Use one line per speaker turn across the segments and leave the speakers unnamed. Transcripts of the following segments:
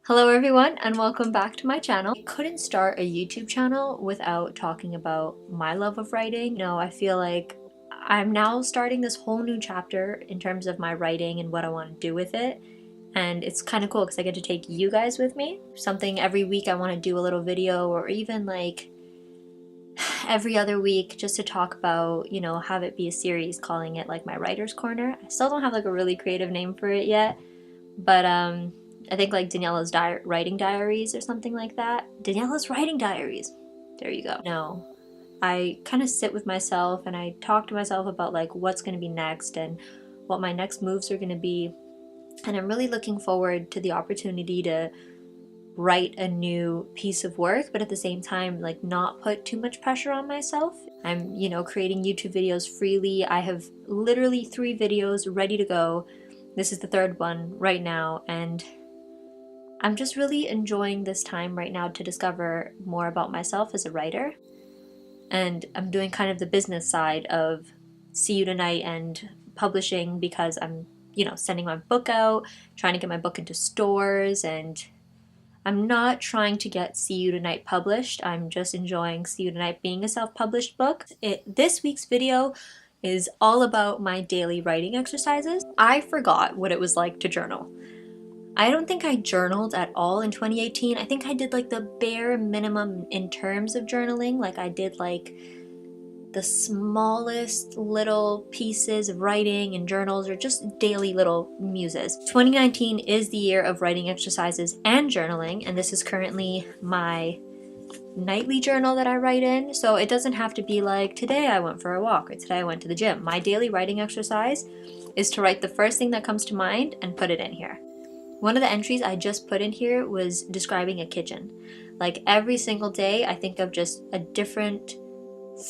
Hello everyone and welcome back to my channel. I couldn't start a YouTube channel without talking about my love of writing. I feel like I'm now starting this whole new chapter in terms of my writing and what I want to do with it. And it's kind of cool because I get to take you guys with me. Something every week I want to do a little video, or even like every other week, just to talk about, have it be a series, calling it like my writer's corner. I still don't have like a really creative name for it yet, but I think like Daniella'S writing diaries or something like that. Daniella'S writing diaries. There you go. No, I kind of sit with myself and I talk to myself about like what's going to be next and what my next moves are going to be. And I'm really looking forward to the opportunity to write a new piece of work, but at the same time, like not put too much pressure on myself. I'm, creating YouTube videos freely. I have literally 3 videos ready to go. This is the 3rd one right now, and I'm just really enjoying this time right now to discover more about myself as a writer. And I'm doing kind of the business side of See You Tonight and publishing, because I'm, sending my book out, trying to get my book into stores, and I'm not trying to get See You Tonight published. I'm just enjoying See You Tonight being a self-published book. This week's video is all about my daily writing exercises. I forgot what it was like to journal. I don't think I journaled at all in 2018. I think I did like the bare minimum in terms of journaling. Like I did like the smallest little pieces of writing and journals, or just daily little muses. 2019 is the year of writing exercises and journaling, and this is currently my nightly journal that I write in. So it doesn't have to be like today I went for a walk or today I went to the gym. My daily writing exercise is to write the first thing that comes to mind and put it in here. One of the entries I just put in here was describing a kitchen. Like every single day I think of just a different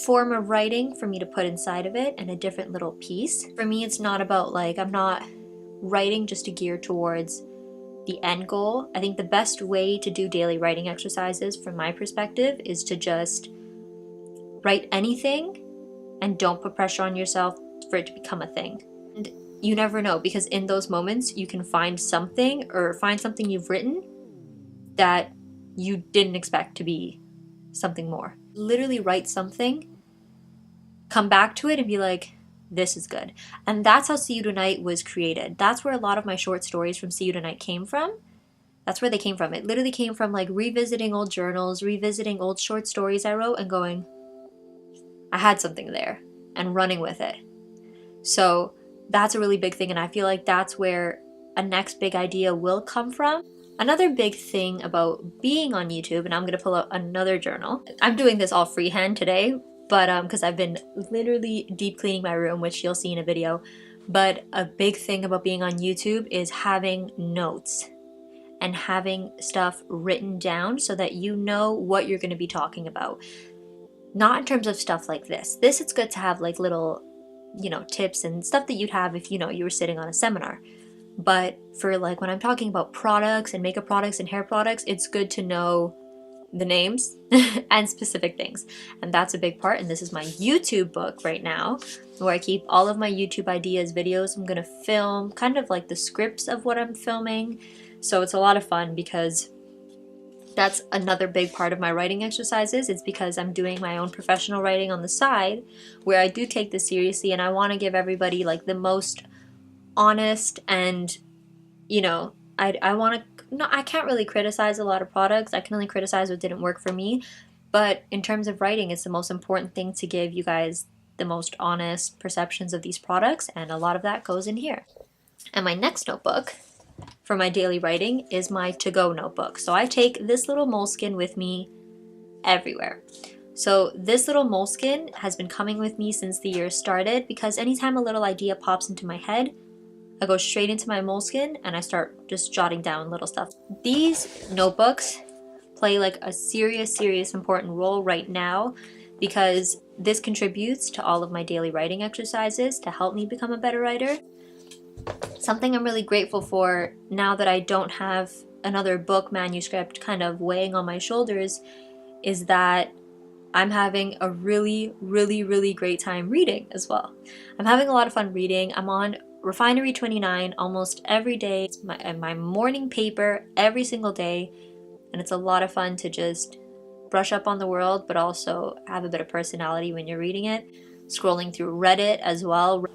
form of writing for me to put inside of it, and a different little piece. For me, it's not about like, I'm not writing just to gear towards the end goal. I think the best way to do daily writing exercises from my perspective is to just write anything and don't put pressure on yourself for it to become a thing. And you never know, because in those moments you can find something, or find something you've written that you didn't expect to be something more. Literally write something, come back to it and be like, this is good. And that's how See You Tonight was created. That's where a lot of my short stories from See You Tonight came from. That's where they came from. It literally came from like revisiting old journals, revisiting old short stories I wrote and going, I had something there, and running with it. So that's a really big thing, and I feel like that's where a next big idea will come from. Another big thing about being on YouTube, and I'm going to pull out another journal. I'm doing this all freehand today, but because I've been literally deep cleaning my room, which you'll see in a video. But a big thing about being on YouTube is having notes and having stuff written down so that you know what you're going to be talking about. Not in terms of stuff like this. It's good to have like little, tips and stuff that you'd have if, you were sitting on a seminar. But for like when I'm talking about products and makeup products and hair products, it's good to know the names and specific things. And that's a big part. And this is my YouTube book right now, where I keep all of my YouTube ideas, videos I'm going to film, kind of like the scripts of what I'm filming. So it's a lot of fun, because that's another big part of my writing exercises. It's because I'm doing my own professional writing on the side, where I do take this seriously, and I want to give everybody like the most honest, and I want to, no, I can't really criticize a lot of products. I can only criticize what didn't work for me. But in terms of writing, it's the most important thing to give you guys the most honest perceptions of these products, and a lot of that goes in here. And my next notebook for my daily writing is my to-go notebook. So I take this little moleskin with me everywhere. So this little moleskin has been coming with me since the year started, because anytime a little idea pops into my head, I go straight into my moleskin and I start just jotting down little stuff. These notebooks play like a serious important role right now, because this contributes to all of my daily writing exercises to help me become a better writer. Something I'm really grateful for now that I don't have another book manuscript kind of weighing on my shoulders is that I'm having a really great time reading as well. I'm having a lot of fun reading. I'm on Refinery 29 almost every day. It's my morning paper every single day, and it's a lot of fun to just brush up on the world, but also have a bit of personality when you're reading it. Scrolling through Reddit as well.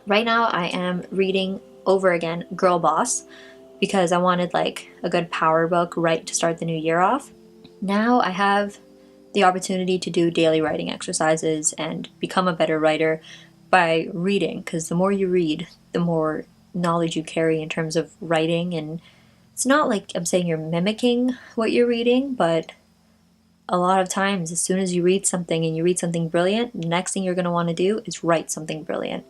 Right now I am reading over again Girl Boss because I wanted like a good power book right to start the new year off. Now I have the opportunity to do daily writing exercises and become a better writer by reading, because the more you read, the more knowledge you carry in terms of writing. And it's not like I'm saying you're mimicking what you're reading, but a lot of times, as soon as you read something and you read something brilliant, the next thing you're going to want to do is write something brilliant.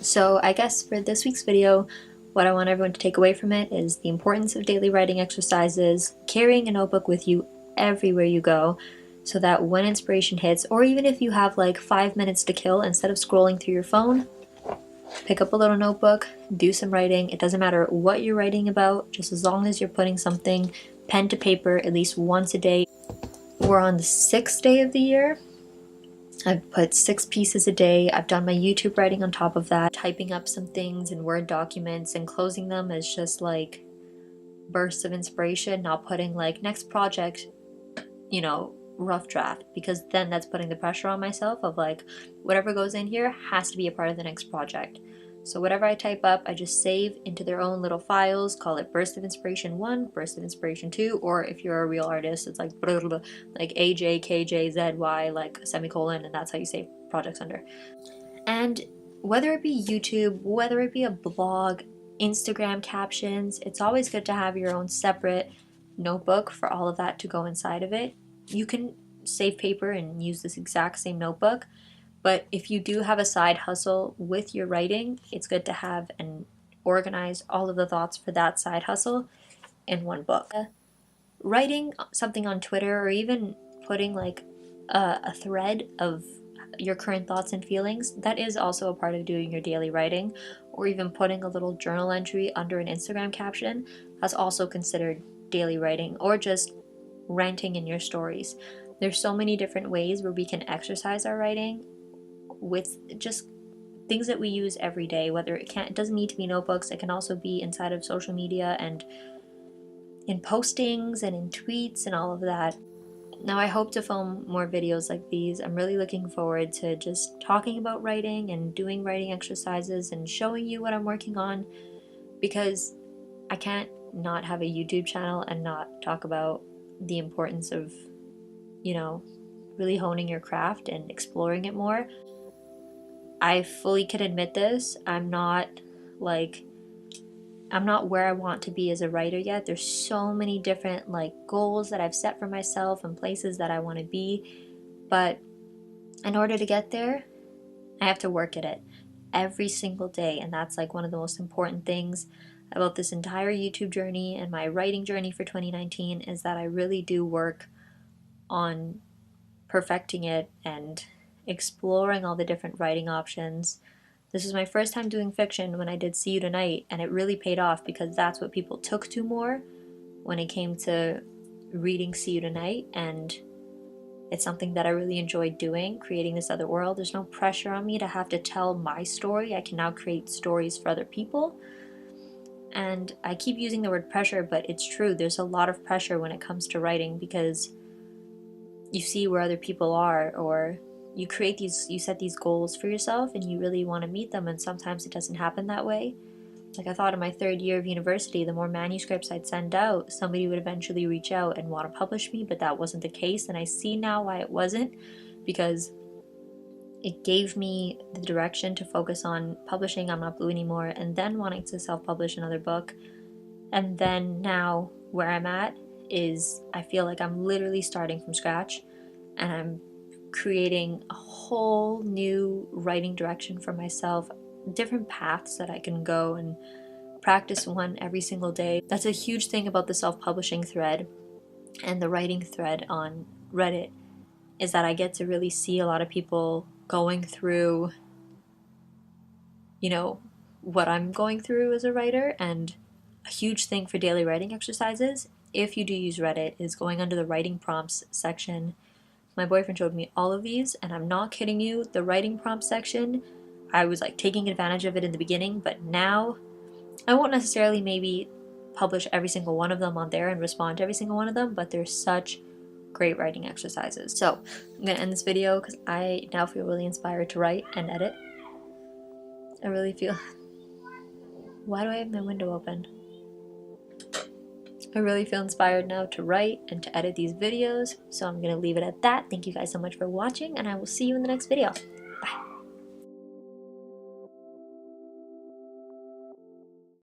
So I guess for this week's video, what I want everyone to take away from it is the importance of daily writing exercises, carrying a notebook with you everywhere you go, so that when inspiration hits, or even if you have like 5 minutes to kill, instead of scrolling through your phone, pick up a little notebook, do some writing. It doesn't matter what you're writing about, just as long as you're putting something pen to paper at least once a day. We're on the 6th day of the year. I've put 6 pieces a day. I've done my YouTube writing on top of that, typing up some things in Word documents and closing them as just like bursts of inspiration, not putting like next project, rough draft, because then that's putting the pressure on myself of like whatever goes in here has to be a part of the next project. So whatever I type up, I just save into their own little files, call it burst of inspiration 1, burst of inspiration 2, or if you're a real artist, it's like blah, blah, blah, like AJKJZY, like a semicolon, and that's how you save projects under. And whether it be YouTube, whether it be a blog, Instagram captions, it's always good to have your own separate notebook for all of that to go inside of it. You can save paper and use this exact same notebook, but if you do have a side hustle with your writing, it's good to have and organize all of the thoughts for that side hustle in one book. Writing something on Twitter, or even putting like a thread of your current thoughts and feelings, that is also a part of doing your daily writing. Or even putting a little journal entry under an Instagram caption, that's also considered daily writing. Or just ranting in your stories. There's so many different ways where we can exercise our writing with just things that we use every day. Whether it doesn't need to be notebooks, it can also be inside of social media and in postings and in tweets and all of that. Now I hope to film more videos like these. I'm really looking forward to just talking about writing and doing writing exercises and showing you what I'm working on, because I can't not have a YouTube channel and not talk about the importance of, really honing your craft and exploring it more. I fully can admit this. I'm not where I want to be as a writer yet. There's so many different goals that I've set for myself and places that I want to be. But in order to get there, I have to work at it every single day. And that's one of the most important things about this entire YouTube journey and my writing journey for 2019, is that I really do work on perfecting it and exploring all the different writing options. This is my first time doing fiction when I did See You Tonight, and it really paid off because that's what people took to more when it came to reading See You Tonight, and it's something that I really enjoyed doing, creating this other world. There's no pressure on me to have to tell my story. I can now create stories for other people. And I keep using the word pressure, but it's true. There's a lot of pressure when it comes to writing because you see where other people are, or you set these goals for yourself and you really want to meet them, and sometimes it doesn't happen that way. I thought in my 3rd year of university, the more manuscripts I'd send out, somebody would eventually reach out and want to publish me, but that wasn't the case, and I see now why it wasn't, because it gave me the direction to focus on publishing I'm Not Blue anymore, and then wanting to self-publish another book. And then now where I'm at is I feel like I'm literally starting from scratch, and I'm creating a whole new writing direction for myself, different paths that I can go and practice one every single day. That's a huge thing about the self-publishing thread and the writing thread on Reddit, is that I get to really see a lot of people going through, what I'm going through as a writer. And a huge thing for daily writing exercises, if you do use Reddit, is going under the writing prompts section. My boyfriend showed me all of these, and I'm not kidding you, the writing prompt section, I was like taking advantage of it in the beginning, but now I won't necessarily maybe publish every single one of them on there and respond to every single one of them, but they're such great writing exercises. So I'm gonna end this video because I now feel really inspired to write and edit. I really feel... Why do I have my window open? I really feel inspired now to write and to edit these videos, so I'm gonna leave it at that. Thank you guys so much for watching, and I will see you in the next video.